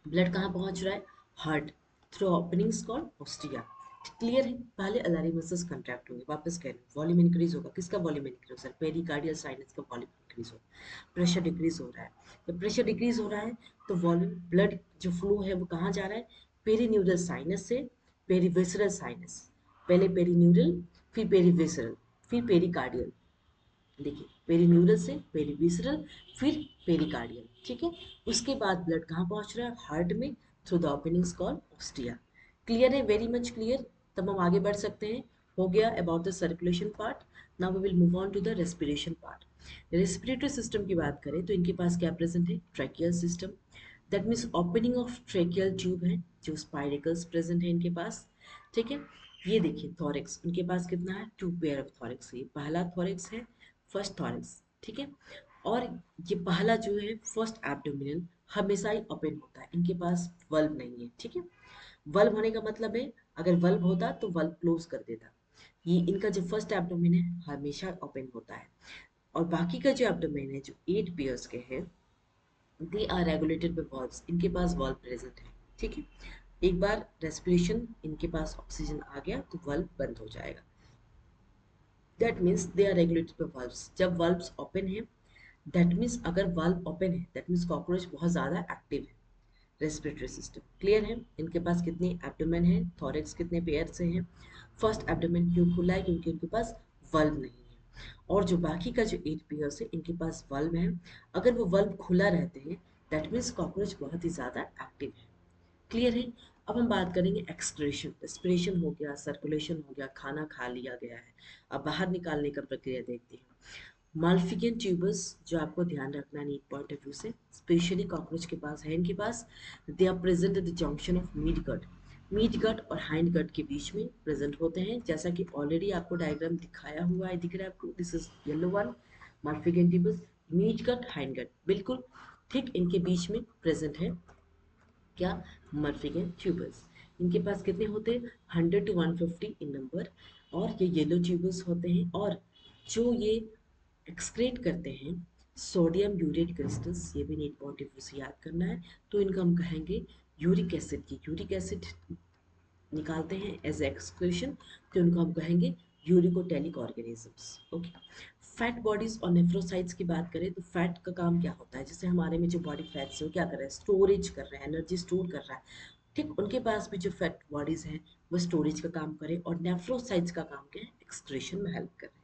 blood कहाँ पहुंच रहा है, heart, through openings called ostia. Clear है। पहले अलारी मसल्स कंट्रैक्ट होंगे, वापस कह रहे हैं वॉल्यूम इंक्रीज होगा, किसका वॉल्यूम इंक्रीज हो सर, पेरिकार्डियल साइनस का वॉल्यूम इंक्रीज हो, प्रेशर डिक्रीज हो रहा है। जब प्रेशर डिक्रीज हो रहा है तो वॉल्यूम, ब्लड जो फ्लो है वो कहाँ जा रहा है, पेरीन्यूरल साइनस से पेरीविसरल साइनस, पहले पेरीन्यूरल, फिर पेरीविसरल, फिर पेरिकार्डियल। देखिए पेरीन्यूरल से पेरीविसरल, फिर पेरिकार्डियल। ठीक है। उसके बाद ब्लड कहाँ पहुंच रहा है, हार्ट में, through the openings called ostia. Clear है, वेरी मच क्लियर। तब हम आगे बढ़ सकते हैं। हो गया about the circulation part. Now we will move on to the respiration part. Respiratory system की बात करें तो इनके पास क्या प्रेजेंट है, tracheal system. That means opening of tracheal tube है, जो स्पाइरिकल्स प्रेजेंट है इनके पास। ठीक है। ये देखिए थॉरिक्स, उनके पास कितना है, टू पेयर ऑफ थॉरिक्स। ये पहला थॉरिक्स है, फर्स्ट थॉरिक्स। ठीक है। और ये पहला जो है फर्स्ट एब्डोमिनल हमेशा ही ओपन होता है, इनके पास वल्व नहीं है। ठीक है। वल्व होने का मतलब है, अगर वल्व होता तो वल्व क्लोज कर देता। ये इनका जो फर्स्ट एब्डोमेन है हमेशा ओपन होता है। और बाकी का जो एब्डोमेन है जो 8 पेयर्स के हैं, they are regulated by valves, इनके पास वॉल्व प्रेजेंट है। ठीक है। एक बार रेस्पिरेशन इनके पास ऑक्सीजन आ गया तो वल्व बंद हो जाएगा। That means they are regulated by valves. जब वल्व्स ओपन है, दैट मीन्स अगर वाल्व ओपन है दैट मीन्स कॉकरोच बहुत ज़्यादा एक्टिव है। रेस्पिरेटरी सिस्टम क्लियर है। इनके पास कितने एब्डोमेन है, थॉरेक्स कितने पेयर से हैं। फर्स्ट एब्डोमेन क्यों खुला है, क्योंकि इनके पास वल्व नहीं है। और जो बाकी का जो 8 पेयर्स है इनके पास वल्व है। अगर वो वल्व खुला रहते हैं दैट मीन्स कॉकरोच बहुत ही ज़्यादा एक्टिव है। क्लियर है। अब हम बात करेंगे एक्सक्रेशन। रेस्पिरेशन हो गया, सर्कुलेशन हो गया, खाना खा लिया गया है, अब बाहर निकालने का प्रक्रिया देखते हैं। माल्फिगियन ट्यूबर्स जो आपको ध्यान रखना है नीट पॉइंट ऑफ व्यू से, स्पेशली कॉकरोच के पास है, इनके पास they are present at the junction of midgut, midgut और हाइंड गट के बीच में प्रेजेंट होते हैं, जैसा कि ऑलरेडी आपको डायग्राम दिखाया हुआ है, दिख रहा है आपको, this is yellow one, Malpighian tubules, midgut, hind gut, बिल्कुल ठीक इनके बीच में प्रेजेंट है क्या, मर्फिगन ट्यूबर्स। इनके पास कितने होते हैं, 100 to 150 इन नंबर, और ये येलो ट्यूबर्स होते हैं। और जो ये एक्सक्रेट करते हैं सोडियम यूरेट क्रिस्टल्स, ये भी नीट पॉइंट ऑफ व्यू से याद करना है। तो इनका हम कहेंगे यूरिक एसिड की, यूरिक एसिड निकालते हैं एज एक्सक्रीशन, तो उनको हम कहेंगे uricotelic organisms. Okay. Fat bodies और नेफ्रोसाइट्स की बात करें तो फैट का काम क्या होता है, जैसे हमारे में जो बॉडी फैट्स है वो क्या कर रहा है, स्टोरेज कर रहा है, एनर्जी स्टोर कर रहा है। ठीक उनके पास भी जो फैट बॉडीज हैं वो स्टोरेज का काम करें, और नेफ्रोसाइट्स का काम क्या है, एक्सक्रेशन में हेल्प करें।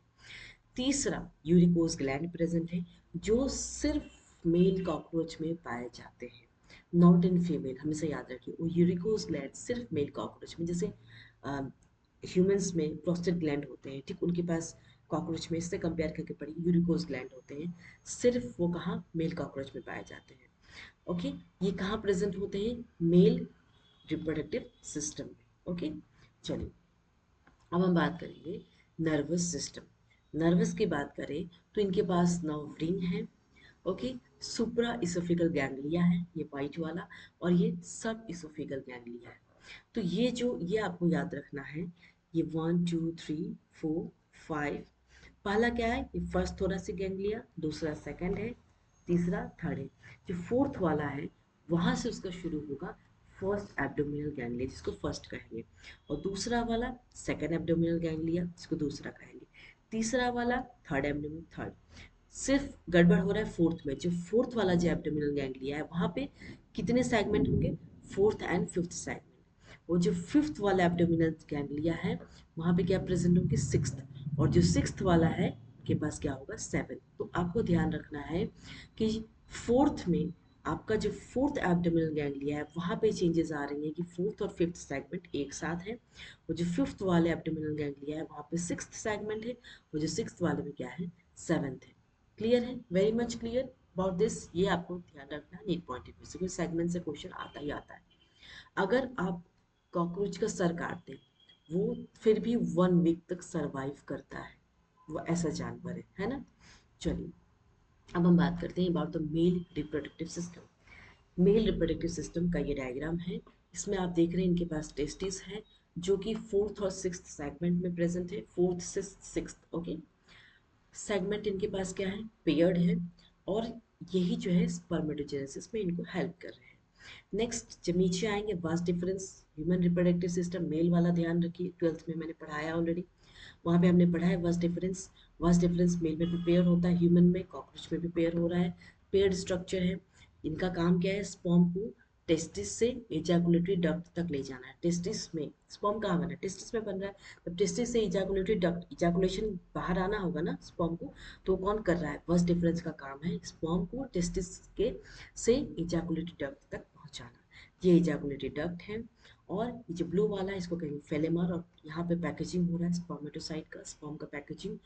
तीसरा यूरिकोज ग्लैंड प्रेजेंट है, जो सिर्फ मेल कॉकरोच में पाए जाते हैं, नॉट इन फीमेल, हमेशा याद रखिए। वो यूरिकोज ग्लैंड सिर्फ मेल कॉकरोच में, जैसे ह्यूमंस में प्रोस्टेट ग्लैंड होते हैं, ठीक उनके पास कॉकरोच में इससे कंपेयर करके पढ़िए, यूरिकोज ग्लैंड होते हैं, सिर्फ वो कहाँ, मेल कॉकरोच में पाए जाते हैं। ओके, ये कहाँ प्रेजेंट होते हैं, मेल रिप्रोडक्टिव सिस्टम में। ओके, चलिए अब हम बात करेंगे नर्वस सिस्टम। नर्वस की बात करें तो इनके पास नर्व रिंग है, ओके, सुप्रा इसोफिगल गैंग्लिया है ये वाइट वाला, और ये सब इसोफिगल गैंग्लिया है। तो ये आपको याद रखना है, ये 1 2 3 4 5। पहला क्या है, ये फर्स्ट थोरेसिक गैंग्लिया, दूसरा सेकंड है, तीसरा थर्ड है। जो फोर्थ वाला है वहां से उसका शुरू होगा फर्स्ट एब्डोमिनल गैंग्लिया, जिसको फर्स्ट कहेंगे, और दूसरा वाला सेकंड एब्डोमिनल गैंग्लिया, जिसको दूसरा कहेंगे, तीसरा वाला थर्ड एब्डोमिनल, थर्ड। सिर्फ गड़बड़ हो रहा है फोर्थ में, जो फोर्थ वाला जो एब्डोमिनल गैंग्लिया है वहां पे कितने सेगमेंट होंगे, फोर्थ एंड फिफ्थ सेगमेंट। वो जो फिफ्थ वाला एब्डोमिनल गैंग्लिया है वहां पे क्या प्रेजेंट होंगे, सिक्स्थ, और जो सिक्स्थ वाला है के पास क्या होगा, सेवन। तो आपको ध्यान रखना है कि फोर्थ में आपका जो फोर्थ एब्डोमिनल गैंग्लिया है वहां पे चेंजेस आ रही हैं कि फोर्थ और फिफ्थ सेगमेंट एक साथ है, और जो फिफ्थ वाले एब्डोमिनल गैंग्लिया है वहां पे सिक्स्थ सेगमेंट है, और जो सिक्स्थ वाले में क्या है, सेवंथ है। क्लियर है, very much clear about this, ये आपको ध्यान रखना है नीट पॉइंट ऑफ व्यू से, सेगमेंट से क्वेश्चन आता ही आता है। अगर आप कॉकरोच का सर काटते हैं वो फिर भी 1 वीक तक सरवाइव करता है, वो ऐसा जानवर है ना। चलिए अब हम बात करते हैं about the male reproductive system. Male reproductive system का ये डायग्राम है, इसमें आप देख रहे हैं इनके पास टेस्टिस है जो कि फोर्थ और सिक्स्थ सेगमेंट में प्रेजेंट है, फोर्थ से सिक्स्थ, ओके। सेगमेंट इनके पास क्या है, पेयर्ड है, और यही जो है स्पर्मेटोजेनेसिस में इनको हेल्प कर रहे हैं। नेक्स्ट जब नीचे आएंगे, vast difference human reproductive system, male वाला ध्यान रखिए, ट्वेल्थ में मैंने पढ़ाया ऑलरेडी, वहाँ पे हमने पढ़ा है vast difference. Vast difference male में भी पेयर होता है, ह्यूमन में, कॉकरोच में भी पेयर हो रहा है, पेयर्ड स्ट्रक्चर है। इनका काम क्या है, स्पर्म को टेस्टिस से इजैकुलेटरी डक्ट तक ले जाना है। टेस्टिस में स्पर्म कहाँ बना है, टेस्टिस में बन रहा है, तब टेस्टिस से इजैकुलेटरी डक्ट, इजैकुलेशन बाहर आना होगा ना स्पर्म को, तो कौन कर रहा है, वास्ट डिफरेंस का काम है स्पर्म को टेस्टिस के से इजैकुलेटरी डक्ट तक पहुंचाना। ये इजैकुलेटरी डक्ट है, और ये जो ब्लू वाला है इसको कहेंगे फेलेमर, और यहाँ पे पैकेजिंग हो रहा है स्पर्मेटोसाइट का, स्पर्म का पैकेजिंग,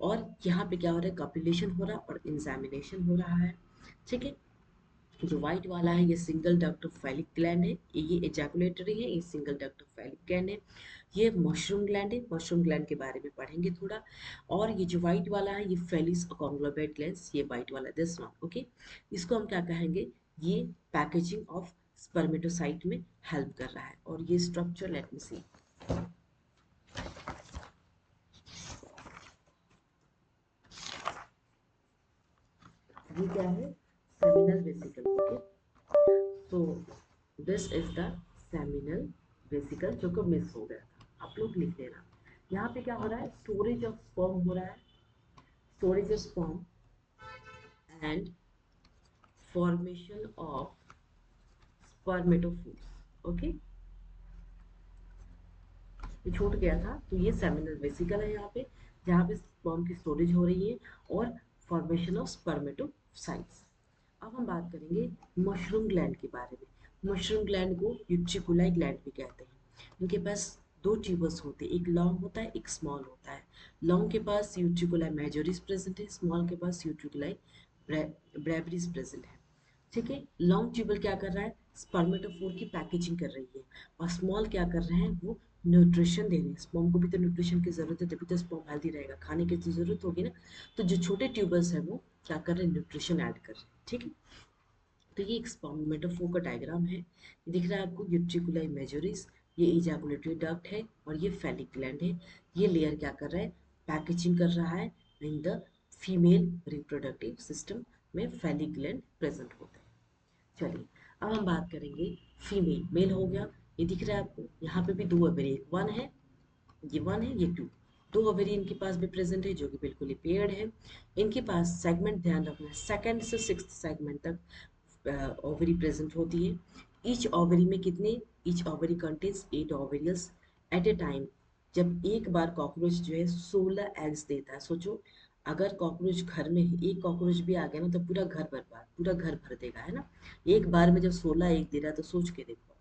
और यहाँ पे क्या हो रहा है, कॉपुलेशन हो रहा है और इंसेमिनेशन हो रहा है। ठीक है, जो व्हाइट वाला है ये single duct of phallic gland है, ये एजैकुलेटरी है, ये single duct of phallic gland है। ये मशरूम ग्लैंड है, मशरूम ग्लैंड के बारे में पढ़ेंगे थोड़ा। और ये जो व्हाइट वाला है ये फेलिस कॉन्ग्लोमेरेट ग्लैंड्स, ये व्हाइट वाला दिस वन, ओके। इसको हम क्या कहेंगे, ये पैकेजिंग ऑफ स्पर्मेटोसाइट में हेल्प कर रहा है। और ये स्ट्रक्चर लेट मी सी, ये क्या है, seminal vesicle, okay. So this is the seminal vesicle, जो को मिस हो गया था, आप लोग लिख देना। यहाँ पे क्या हो रहा है, स्टोरेज ऑफ स्पर्म हो रहा है, storage of sperm and formation of spermatophores, okay. ये छूट गया था, तो ये सेमिनल वेसिकल है यहाँ पे, जहाँ पे स्पर्म की स्टोरेज हो रही है और फॉर्मेशन ऑफ स्पर्मेटोसाइट्स। अब हम बात करेंगे मशरूम ग्लैंड के बारे में। मशरूम ग्लैंड को यूट्रिकुलाई ग्लैंड भी कहते हैं। इनके पास दो ट्यूबर्स होते हैं, एक लॉन्ग होता है, एक स्मॉल होता है। लॉन्ग के पास यूट्रिकुलाई मेजोरिस प्रेजेंट है, स्मॉल के पास यूट्रिकुलाई ब्रेविस प्रेजेंट है। ठीक है, लॉन्ग ट्यूबल क्या कर रहा है, स्पर्मेटोफोर की पैकेजिंग कर रही है, और स्मॉल क्या कर रहे हैं, वो न्यूट्रिशन दे रहे हैं। स्पर्म को भी तो न्यूट्रिशन की जरूरत है, तभी तो स्पर्म हेल्दी रहेगा, खाने की तो जरूरत होगी ना। तो जो छोटे ट्यूबल्स है वो क्या कर रहे हैं, न्यूट्रिशन ऐड कर रहे हैं। ठीक है, तो ये एक स्पर्मेटोफोर का डायग्राम है, ये दिख रहा है आपको, यूट्रिकुलाई मेजोरिस, ये इजैकुलेटरी डक्ट है, और ये फेलिक ग्लैंड है। ये लेयर क्या कर रहा है, पैकेजिंग कर रहा है in the female reproductive system में फेलिक ग्लैंड प्रेजेंट होते हैं। चलिए अब हम बात करेंगे फीमेल, मेल हो गया, ये दिख रहा है आपको, यहाँ पे भी दो ओवरी, वन है, ये वन है, ये टू, दो ओवरी इनके पास भी प्रेजेंट है जो कि बिल्कुल ही पेयर्ड है। इनके पास सेगमेंट ध्यान रखना है, सेकंड से सिक्स्थ सेगमेंट तक ओवरी प्रेजेंट होती है। ईच ओवरी में कितने, each ovary contains 8 ovarioles at a time. जब एक बार कॉकरोच जो है 16 एग्स देता है, सोचो अगर कॉकरोच घर में है, एक कॉकरोच भी आ गया ना तो पूरा घर बर्बाद, पूरा घर भर देगा, है ना। एक बार में जब 16 एग दे रहा है तो सोच के देखो।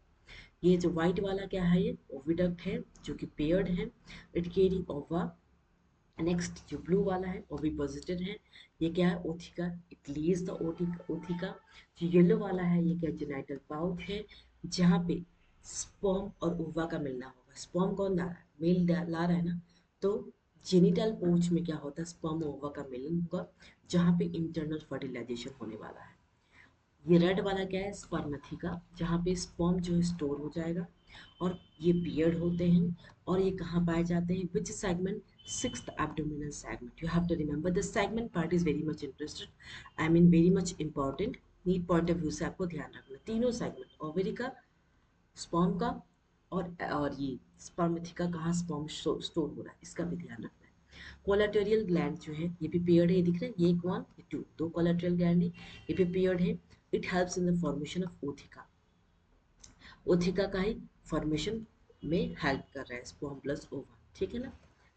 ये जो व्हाइट वाला क्या है, ये ओविडक्ट है जो कि पेयर्ड है, इट कैरी ओवा नेक्स्ट जो ब्लू वाला है ओविपोसिटर है, ये क्या है, ओथिका, इट लीज द ओथिका। जो येलो वाला है ये क्या, जेनाइटल पाउच है, जहाँ पे स्पर्म और ओवा का मिलना होगा। स्पर्म कौन ला रहा है, ला रहा है ना, तो जेनिटल पाउच में क्या होता है, स्पर्म और ओवा का मिलन होगा, जहाँ पे इंटरनल फर्टिलाइजेशन होने वाला है। ये रेड वाला क्या है, स्पर्मेथिका, जहाँ पे स्पर्म जो है स्टोर हो जाएगा, और ये पियर्ड होते हैं। और ये कहाँ पाए जाते हैं, which segment, sixth abdominal segment. You have to remember the segment part is very much interested, I mean very much important. NEET point of view से आपको ध्यान रखना, तीनों सेगमेंट, ओवरी का, स्पर्म का, और ये स्पर्मेथिका कहाँ स्पर्म स्टोर हो रहा है, इसका भी ध्यान रखना है। कोलाटेरियल ग्लैंड जो है ये भी पेयर्ड है, ये दिख रहे हैं, ये एक वन, ये टू, दो कोलाटेरियल ग्लैंड है, ये भी पेयर्ड है। It helps in the formation of ootheca, ootheca का ही फॉर्मेशन में हेल्प कर रहा है स्पर्म प्लस ओवा, ठीक है ना।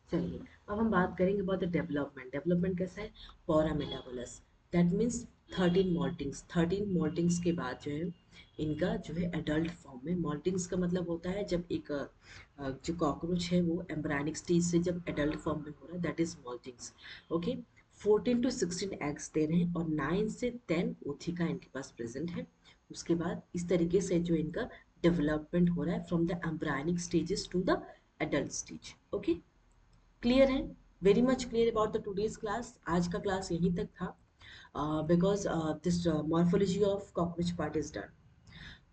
चलिए अब हम बात करेंगे अबाउट द डेवलपमेंट। डेवलपमेंट कैसा है, पॉरा मेटाबोलस, दैट मीन्स 13 मोल्टिंग्स। 13 मोल्टिंग्स के बाद जो है इनका जो है एडल्ट फॉर्म में, मोल्टिंग्स का मतलब होता है जब एक जो कॉकरोच है वो एम्ब्रायनिक स्टेज से जब एडल्ट फॉर्म में हो रहा है, that is moultings. Okay, 14 to 16 eggs दे रहे हैं, और 9 से 10 ओथिका इनके पास प्रेजेंट है। उसके बाद इस तरीके से जो इनका डेवलपमेंट हो रहा है from the embryonic stages to the adult stage. Okay, clear है, very much clear about the today's class. आज का क्लास यहीं तक था, because this morphology of cockroach part is done.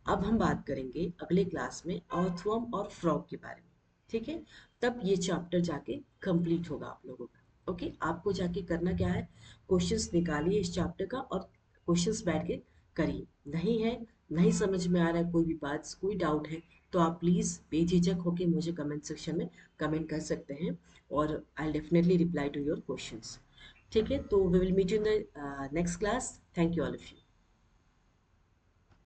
अब हम बात करेंगे अगले क्लास में अर्थवर्म और फ्रॉग के बारे में, ठीक है। तब ये चैप्टर जाके कंप्लीट होगा आप लोगों का। ओके, आपको जाके करना क्या है, क्वेश्चंस निकालिए इस चैप्टर का, और क्वेश्चंस बैठ के करिए। नहीं है, नहीं समझ में आ रहा है, कोई भी बात, कोई डाउट है, तो आप प्लीज़ बेझिझक होके मुझे कमेंट सेक्शन में कमेंट कर सकते हैं, और I definitely reply to your questions. ठीक है, तो we will meet you in the next class. Thank you all of you.